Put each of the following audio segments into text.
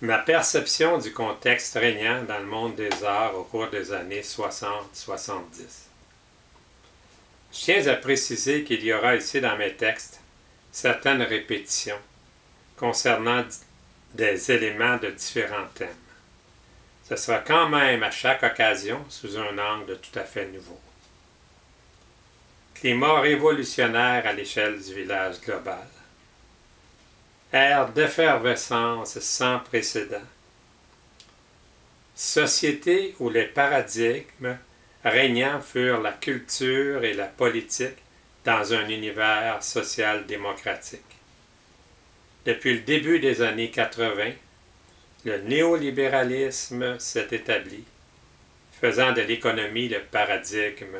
Ma perception du contexte régnant dans le monde des arts au cours des années 60-70. Je tiens à préciser qu'il y aura ici dans mes textes certaines répétitions concernant des éléments de différents thèmes. Ce sera quand même à chaque occasion sous un angle tout à fait nouveau. Climat révolutionnaire à l'échelle du village global. Ère d'effervescence sans précédent. Société où les paradigmes régnants furent la culture et la politique dans un univers social-démocratique. Depuis le début des années 80, le néolibéralisme s'est établi, faisant de l'économie le paradigme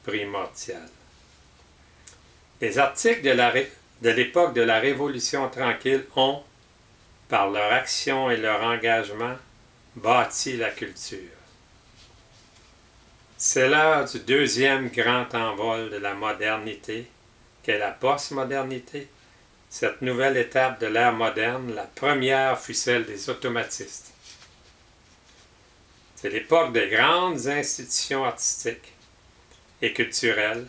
primordial. Les articles de l'époque de la Révolution tranquille ont, par leur action et leur engagement, bâti la culture. C'est l'heure du deuxième grand envol de la modernité, qu'est la postmodernité. Cette nouvelle étape de l'ère moderne, la première fut celle des automatistes. C'est l'époque des grandes institutions artistiques et culturelles,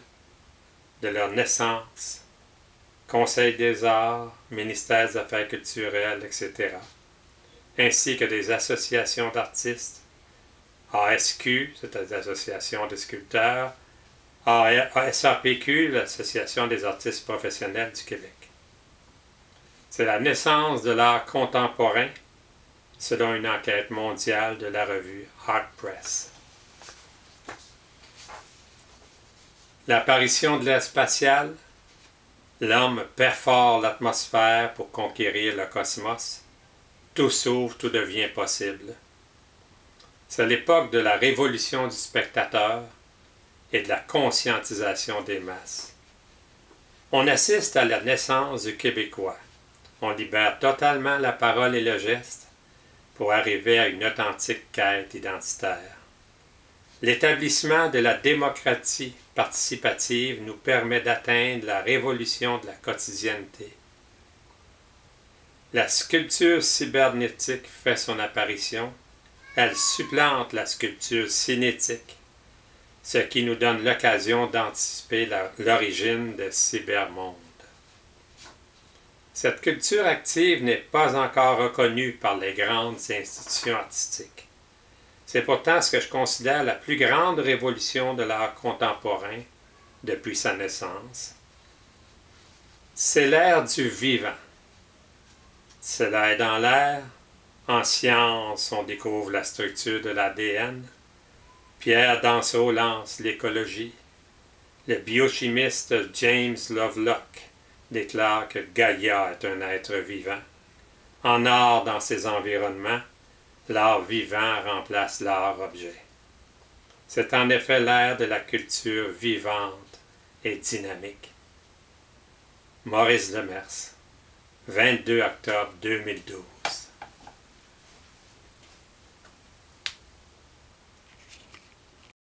de leur naissance, Conseil des arts, ministère des affaires culturelles, etc., ainsi que des associations d'artistes, ASQ, c'est-à-dire l'Association des sculpteurs, SAPQ, l'Association des artistes professionnels du Québec. C'est la naissance de l'art contemporain, selon une enquête mondiale de la revue Art Press. L'apparition de l'ère spatiale, l'homme perfore l'atmosphère pour conquérir le cosmos, tout s'ouvre, tout devient possible. C'est l'époque de la révolution du spectateur et de la conscientisation des masses. On assiste à la naissance du Québécois. On libère totalement la parole et le geste pour arriver à une authentique quête identitaire. L'établissement de la démocratie participative nous permet d'atteindre la révolution de la quotidienneté. La sculpture cybernétique fait son apparition. Elle supplante la sculpture cinétique, ce qui nous donne l'occasion d'anticiper l'origine des cybermondes. Cette culture active n'est pas encore reconnue par les grandes institutions artistiques. C'est pourtant ce que je considère la plus grande révolution de l'art contemporain depuis sa naissance. C'est l'ère du vivant. Cela est dans l'air. En science, on découvre la structure de l'ADN. Pierre Danseau lance l'écologie. Le biochimiste James Lovelock déclare que Gaïa est un être vivant. En art dans ses environnements, l'art vivant remplace l'art objet. C'est en effet l'ère de la culture vivante et dynamique. Maurice Demers, 22 octobre 2012.